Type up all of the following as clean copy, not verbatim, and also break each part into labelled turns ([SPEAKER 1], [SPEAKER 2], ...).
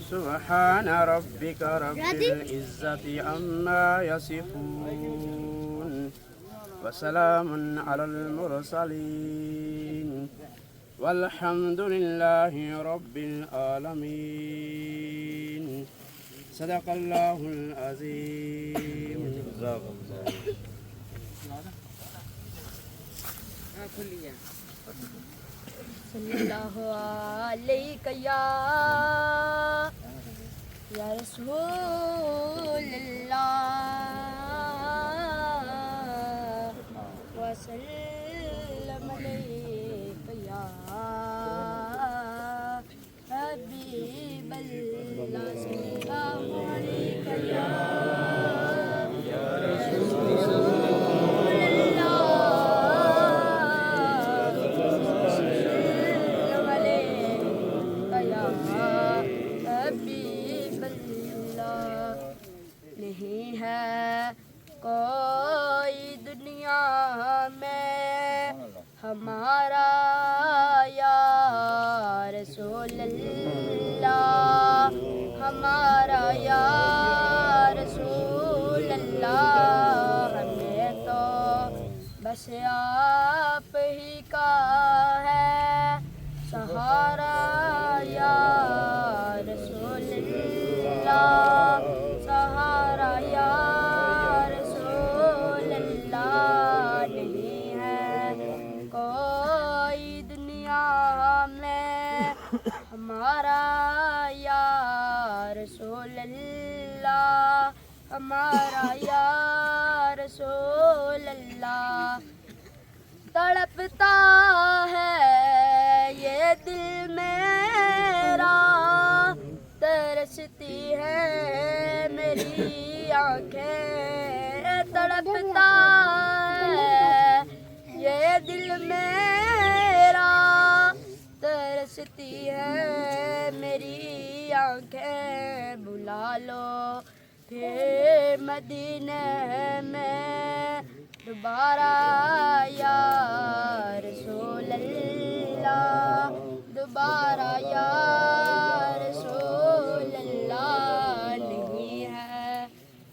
[SPEAKER 1] سبحان ربك رب العزة عما يصفون وسلام على المرسلين والحمد لله رب العالمين صدق الله العظيم.
[SPEAKER 2] صلی اللہ علیہ یا رسول اللہ وسلم علیک یا حبیب اللہ صلی اللہ علیہ یا رسول نہیں ہے کوئی دنیا میں ہمارا یا رسول اللہ، ہمارا یا رسول اللہ، ہمیں تو بس آپ ہی کا ہے سہارا یا رسول اللہ، سہارا یا رسول اللہ۔ نہیں ہے کوئی دنیا میں ہمارا یا رسول اللہ، ہمارا یا رسول اللہ۔ تڑپتا ہے یہ دل میرا، ترستی ہے میری آنکھیں، تڑپتا ہے یہ دل میرا، ترستی ہے میری آنکھیں۔ بلا لو پھر مدینے میں دوبارہ یا رسول اللہ، دوبارہ یا رسول اللہ۔ نہیں ہے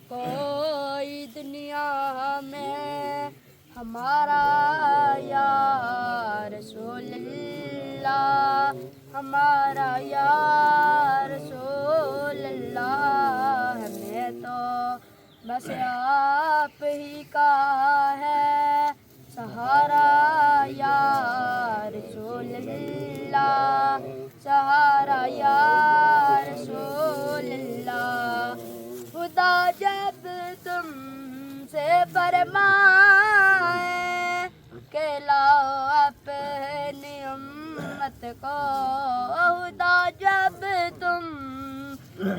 [SPEAKER 2] کوئی دنیا میں ہمارا یا رسول اللہ، ہمارا یا رسول اللہ۔ ہمیں تو بس آپ ہی کا ہے سہارا یا رسول اللہ، سہارا یا رسول اللہ۔ خدا جب تم سے فرمائے کہ لاؤ اپنی امت کو، خدا جب تم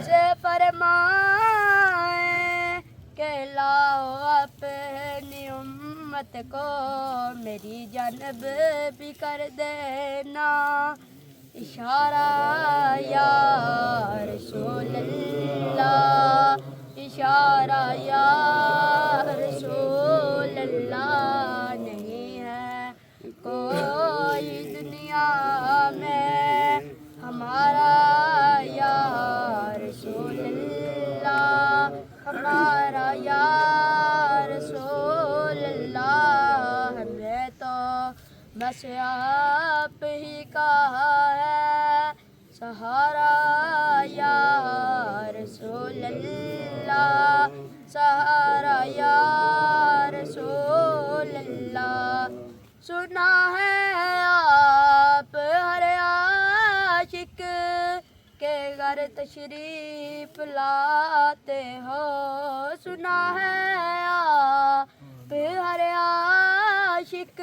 [SPEAKER 2] سے فرمائے کہ لاؤ اپنی امت کو، میری جانب بھی کر دینا اشارہ یا رسول اللہ، اشارہ یا رسول اللہ۔ نہیں ہے کوئی دنیا میں ہمارا یا رسول اللہ، ہمارا بس آپ ہی کا ہے سہارا یا رسول اللہ، سہارا یا رسول اللہ۔ سنا ہے آپ ہر عاشق کے گھر تشریف لاتے ہو، سنا ہے آپ ہر عاشق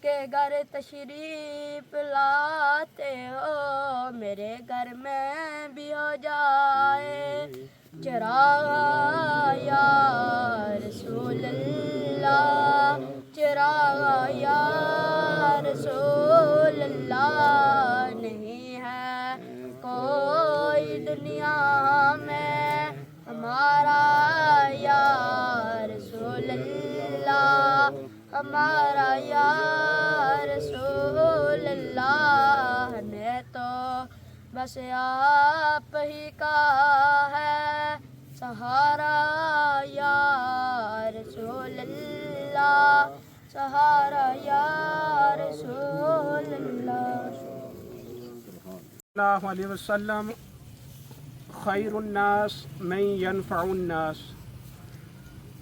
[SPEAKER 2] کے گھر تشریف لاتے ہو۔ میرے گھر میں بھی ہو جائے چراغ یا رسول اللہ، چراغ یا رسول اللہ۔ نہیں ہے کوئی دنیا میں ہمارا یا رسول اللہ، ہمارا یا رسول اللہ نے تو بس آپ ہی کا ہے سہارا یا رسول اللہ، سہارا یا رسول اللہ۔
[SPEAKER 3] اللہ علیہ وسلم خیر الناس من ینفع الناس۔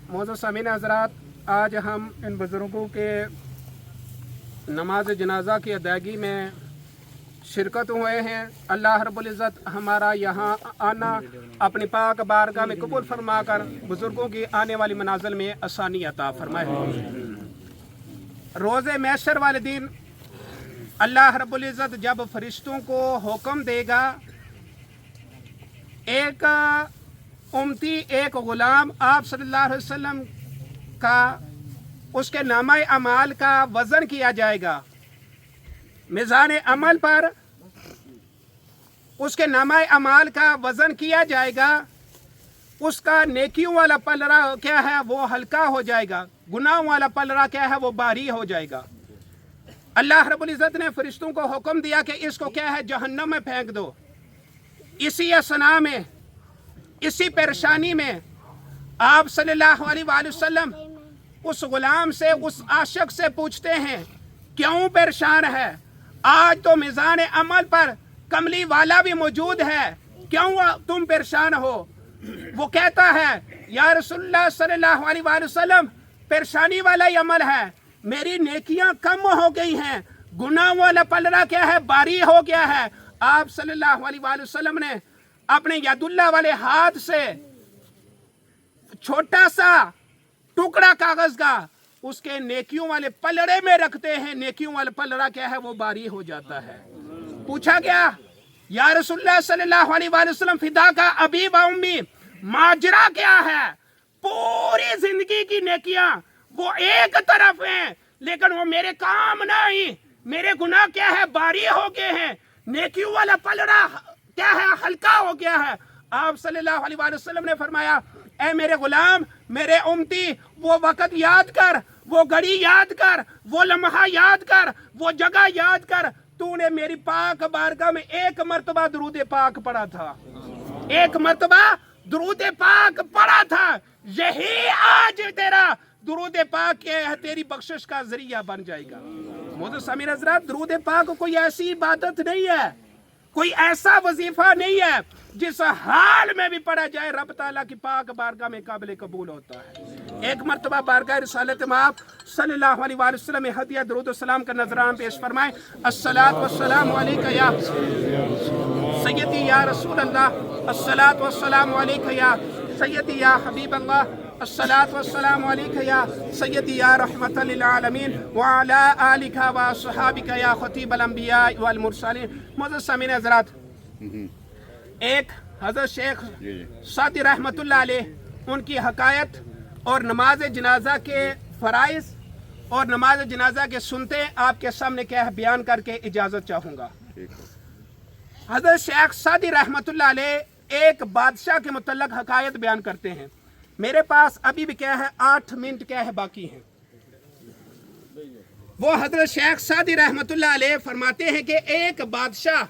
[SPEAKER 3] معزز سامعین حضرات، آج ہم ان بزرگوں کے نماز جنازہ کی ادائیگی میں شرکت ہوئے ہیں۔ اللہ رب العزت ہمارا یہاں آنا اپنی پاک بارگاہ میں قبول فرما کر بزرگوں کی آنے والی منازل میں آسانی عطا فرمائے۔ روز محشر والے دن اللہ رب العزت جب فرشتوں کو حکم دے گا، ایک امتی، ایک غلام آپ صلی اللہ علیہ وسلم کا، اس کے نامہ اعمال کا وزن کیا جائے گا میزان عمل پر، اس کے نامہ اعمال کا وزن کیا جائے گا، اس کا نیکیوں والا پلڑا کیا ہے وہ ہلکا ہو جائے گا، گناہوں والا پلڑا کیا ہے وہ بھاری ہو جائے گا۔ اللہ رب العزت نے فرشتوں کو حکم دیا کہ اس کو کیا ہے جہنم میں پھینک دو۔ اسی اسنا میں، اسی پریشانی میں آپ صلی اللہ علیہ وآلہ وسلم اس غلام سے، اس عاشق سے پوچھتے ہیں کیوں پریشان ہے؟ آج تو میزان عمل پر کملی والا بھی موجود ہے، کیوں تم پریشان ہو؟ وہ کہتا ہے یا رسول اللہ صلی اللہ علیہ وآلہ وسلم، پریشانی والا ہی عمل ہے، میری نیکیاں کم ہو گئی ہیں، گناہ والا پلڑا کیا ہے بھاری ہو گیا ہے۔ آپ صلی اللہ علیہ وآلہ وسلم نے اپنے ید اللہ والے ہاتھ سے چھوٹا سا ٹکڑا کاغذ کا اس کے نیکیوں والے پلڑے میں رکھتے ہیں، نیکیوں والا پلڑا کیا ہے وہ بھاری ہو جاتا ہے۔ پوچھا گیا یا رسول اللہ صلی اللہ علیہ وآلہ وسلم، فدا کا ابی و امی، ماجرا کیا ہے؟ پوری زندگی کی نیکیاں وہ ایک طرف ہیں، لیکن وہ میرے کام نہیں، میرے گناہ کیا ہے بھاری ہو گئے ہیں، نیکیوں والا پلڑا کیا ہے ہلکا ہو گیا ہے۔ آپ صلی اللہ علیہ وآلہ وسلم نے فرمایا اے میرے غلام، میرے امتی، وہ وقت یاد کر، وہ گھڑی یاد کر، وہ لمحہ یاد کر، وہ جگہ یاد کر، تو نے میری پاک بارگاہ میں ایک مرتبہ درود پاک پڑھا تھا، ایک مرتبہ درود پاک پڑھا تھا، یہی آج تیرا درود پاک کیا ہے تیری بخشش کا ذریعہ بن جائے گا۔ معزز سامعین حضرات، درود پاک کوئی ایسی عبادت نہیں ہے، کوئی ایسا وظیفہ نہیں ہے جس حال میں بھی پڑھا جائے رب تعالیٰ کی پاک بارگاہ میں قابل قبول ہوتا ہے۔ ایک مرتبہ بارگاہ رسالت مآب صلی اللہ علیہ وآلہ وسلم میں ہدیہ درود السلام کا نذران پیش فرمائیں۔ الصلاۃ والسلام علیک یا سیدی یا رسول اللہ، الصلاۃ والسلام علیک یا سیدی یا حبیب اللہ، الصلاۃ والسلام علیک یا سیدی یا رحمت للعالمین وعلی آلک وصحابک یا خطیب الانبیاء والمرسلین۔ معزز سامعین حضرات، ایک حضرت شیخ سعدی رحمت اللہ علیہ، ان کی حکایت اور نماز جنازہ کے فرائض اور نماز جنازہ کے سنتے آپ کے سامنے کیا ہے بیان کر کے اجازت چاہوں گا۔ حضرت شیخ سعدی رحمت اللہ علیہ ایک بادشاہ کے متعلق حکایت بیان کرتے ہیں۔ میرے پاس ابھی بھی کیا ہے 8 منٹ کیا ہے باقی ہیں۔ وہ حضرت شیخ سعدی رحمت اللہ علیہ فرماتے ہیں کہ ایک بادشاہ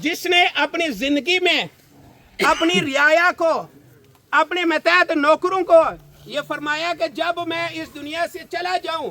[SPEAKER 3] جس نے اپنی زندگی میں اپنی رعایا کو، اپنے متحد نوکروں کو یہ فرمایا کہ جب میں اس دنیا سے چلا جاؤں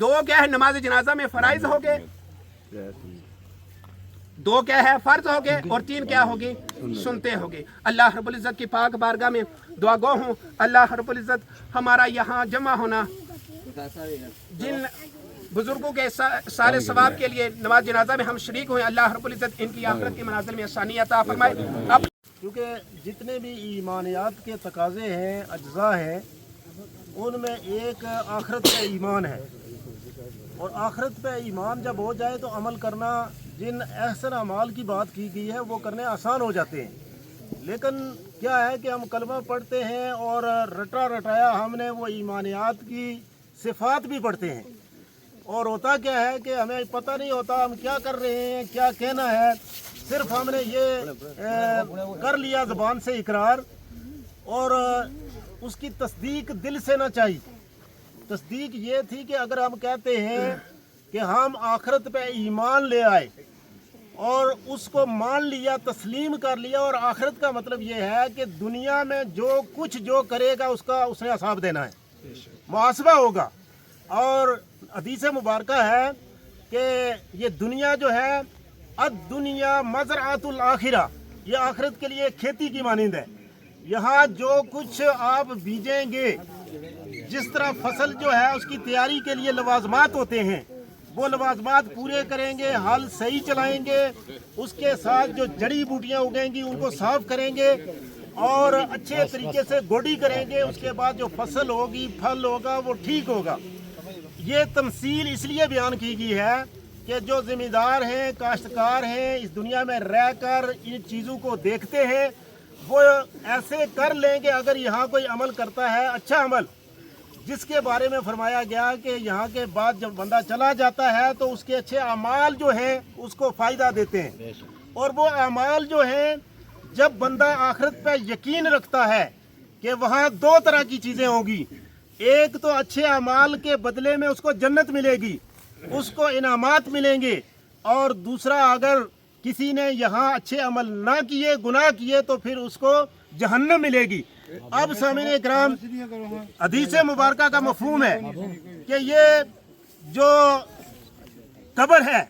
[SPEAKER 3] دو کیا ہے نماز جنازہ میں فرائض ہو گئے، دو کیا ہے فرض ہو گئے، اور تین کیا ہوگی سنتے ہوگی۔ اللہ رب العزت کی پاک بارگاہ میں دعا گو ہوں اللہ رب العزت ہمارا یہاں جمع ہونا جن بزرگوں کے سارے ثواب کے لیے نماز جنازہ میں ہم شریک ہوئے، اللہ رب العزت ان کی آخرت کی منازل میں آسانی عطا فرمائے۔ اب
[SPEAKER 4] کیونکہ جتنے بھی ایمانیات کے تقاضے ہیں، اجزاء ہیں، ان میں ایک آخرت پہ ایمان ہے، اور آخرت پہ ایمان جب ہو جائے تو عمل کرنا، جن احسن اعمال کی بات کی گئی ہے وہ کرنے آسان ہو جاتے ہیں۔ لیکن کیا ہے کہ ہم کلمہ پڑھتے ہیں اور رٹا رٹایا ہم نے وہ ایمانیات کی صفات بھی پڑھتے ہیں، اور ہوتا کیا ہے کہ ہمیں پتہ نہیں ہوتا ہم کیا کر رہے ہیں، کیا کہنا ہے، صرف ہم نے یہ کر لیا زبان سے اقرار، اور اس کی تصدیق دل سے نہ چاہیے۔ تصدیق یہ تھی کہ اگر ہم کہتے ہیں کہ ہم آخرت پہ ایمان لے آئے اور اس کو مان لیا، تسلیم کر لیا، اور آخرت کا مطلب یہ ہے کہ دنیا میں جو کچھ جو کرے گا اس کا اس نے حساب دینا ہے، محاسبہ ہوگا۔ اور حدیث مبارکہ ہے کہ یہ دنیا جو ہے الدنیا مزرعۃ الآخرہ، یہ آخرت کے لیے کھیتی کی مانند ہے۔ یہاں جو کچھ آپ بیجیں گے، جس طرح فصل جو ہے اس کی تیاری کے لیے لوازمات ہوتے ہیں، وہ لوازمات پورے کریں گے، ہل صحیح چلائیں گے، اس کے ساتھ جو جڑی بوٹیاں اگیں گی ان کو صاف کریں گے اور اچھے طریقے سے گوڈی کریں گے، اس کے بعد جو فصل ہوگی، پھل ہوگا، وہ ٹھیک ہوگا۔ یہ تمثیل اس لیے بیان کی گئی ہے کہ جو ذمہ دار ہیں، کاشتکار ہیں، اس دنیا میں رہ کر ان چیزوں کو دیکھتے ہیں، وہ ایسے کر لیں کہ اگر یہاں کوئی عمل کرتا ہے اچھا عمل، جس کے بارے میں فرمایا گیا کہ یہاں کے بعد جب بندہ چلا جاتا ہے تو اس کے اچھے اعمال جو ہیں اس کو فائدہ دیتے ہیں، اور وہ اعمال جو ہیں جب بندہ آخرت پہ یقین رکھتا ہے کہ وہاں دو طرح کی چیزیں ہوں گی، ایک تو اچھے اعمال کے بدلے میں اس کو جنت ملے گی، اس کو انعامات ملیں گے، اور دوسرا اگر کسی نے یہاں اچھے عمل نہ کیے، گناہ کیے، تو پھر اس کو جہنم ملے گی۔ اب سامعین اکرام، حدیث مبارکہ کا مفہوم ہے کہ یہ جو قبر ہے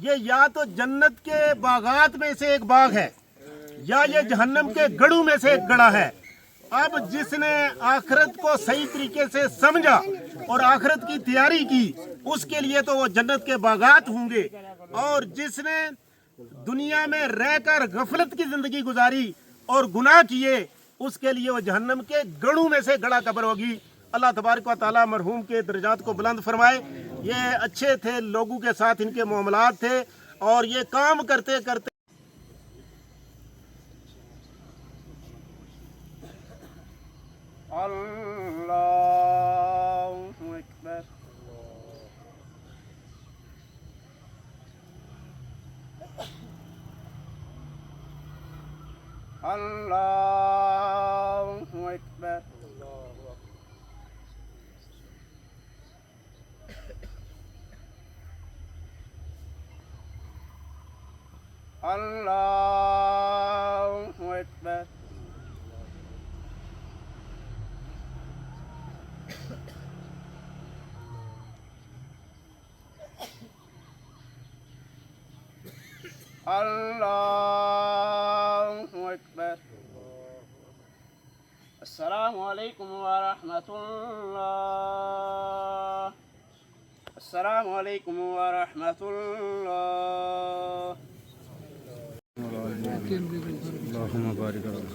[SPEAKER 4] یہ یا تو جنت کے باغات میں سے ایک باغ ہے یا یہ جہنم کے گڑھوں میں سے ایک گڑھا ہے۔ اب جس نے آخرت کو صحیح طریقے سے سمجھا اور آخرت کی تیاری کی، اس کے لیے تو وہ جنت کے باغات ہوں گے، اور جس نے دنیا میں رہ کر غفلت کی زندگی گزاری اور گناہ کیے، اس کے لیے وہ جہنم کے گڑھوں میں سے گڑھا قبر ہوگی۔ اللہ تبارک و تعالیٰ مرحوم کے درجات کو بلند فرمائے۔ یہ اچھے تھے، لوگوں کے ساتھ ان کے معاملات تھے، اور یہ کام کرتے کرتے
[SPEAKER 1] اللہ اکبر۔ اللہ اکبر۔ اللہ اکبر۔ اللہ اکبر۔ السلام علیکم ورحمۃ اللہ۔ السلام علیکم ورحمۃ اللہ۔ اللہم بارک علی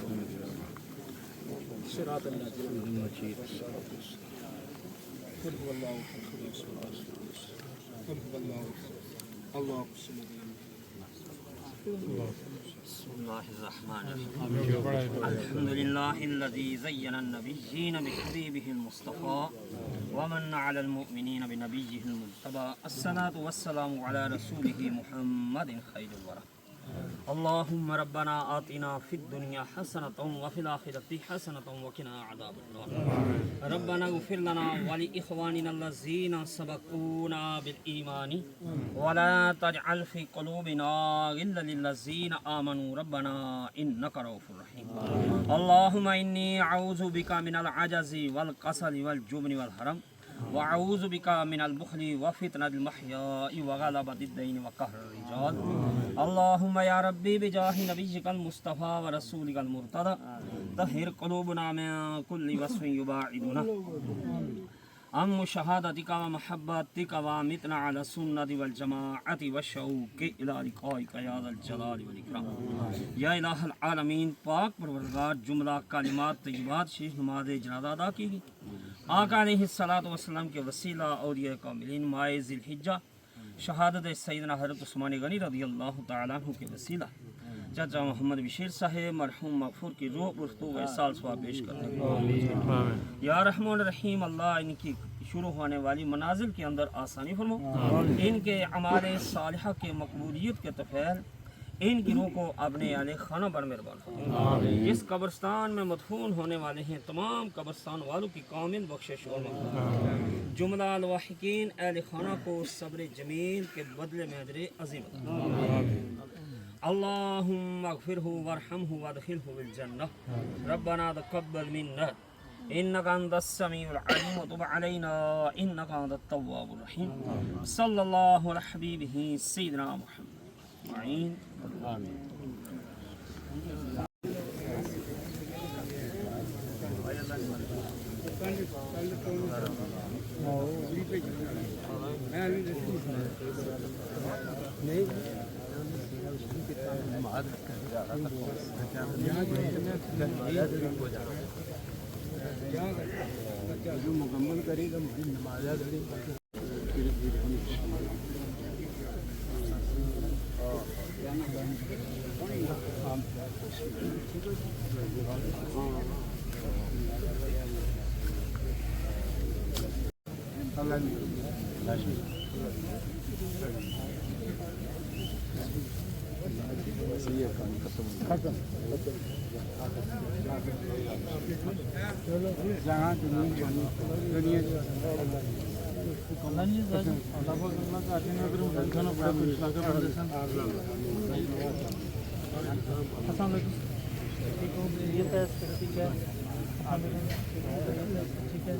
[SPEAKER 4] صراط الذین
[SPEAKER 5] بسم الله الرحمن الرحيم الحمد لله الذي زين النبيين بحبيبه المصطفى ومن على المؤمنين بنبيه المجتبى الصلاة والسلام على رسوله محمد خير الورى اللهم ربنا آتنا في الدنيا حسنة وفي الآخرة حسنة وقنا عذاب النار ربنا اغفر لنا ولإخواننا الذين سبقونا بالإيمان ولا تجعل في قلوبنا غلا للذين آمنوا ربنا إنك رؤوف رحيم اللهم إني أعوذ بك من العجز والكسل والجبن والهرم وأعوذ بك من البخل وفتنة المحيا وغلبة الدين وقهر الرجال اللهم يا ربي بجاه نبيك المصطفى ورسولك المرتضى طهر قلوبنا من كل وصف يباعدنا عن مشاهدتك ومحبتك ومتنا على السنة والجماعة والشوق إلى لقائك يا ذا الجلال والإكرام یا الہ العالمین پاک پروردگار جملہ کلمات طیبات شیخ نماز جنازہ ادا کی گئی آقا علیہ الصلوۃ والسلام کے وسیلہ اولیاء کاملین ماہ ذی الحجہ شہادت سیدنا حضرت عثمان غنی رضی اللہ تعالیٰ عنہ کے وسیلہ چچا محمد بشیر صاحب مرحوم مغفور کی روح پرختو و احسال ثواب پیش کرتے ہیں یا رحمان الرحیم اللہ ان کی شروع ہونے والی منازل کے اندر آسانی فرمو ان کے اعمال صالحہ کے مقبولیت کے طفیل ان کی روح کو اپنے اہل خانہ پر مہربان فرمو جس قبرستان میں مدفون ہونے والے ہیں تمام قبرستان والوں کی کامل بخشش اور مغفرت جملہ الواحقین اہل خانہ کو صبر جمیل کے بدلے میں اجر عظیم اللهم اغفره وارحمه وادخله بالجنة ربنا تقبل منا إنك أنت السميع العليم وتب علينا إنك أنت التواب الرحيم صلى الله على حبيبه سيدنا محمد آمين
[SPEAKER 1] جو مکمل کرے گا نماز جہاں دنیا
[SPEAKER 5] ٹھیک ہے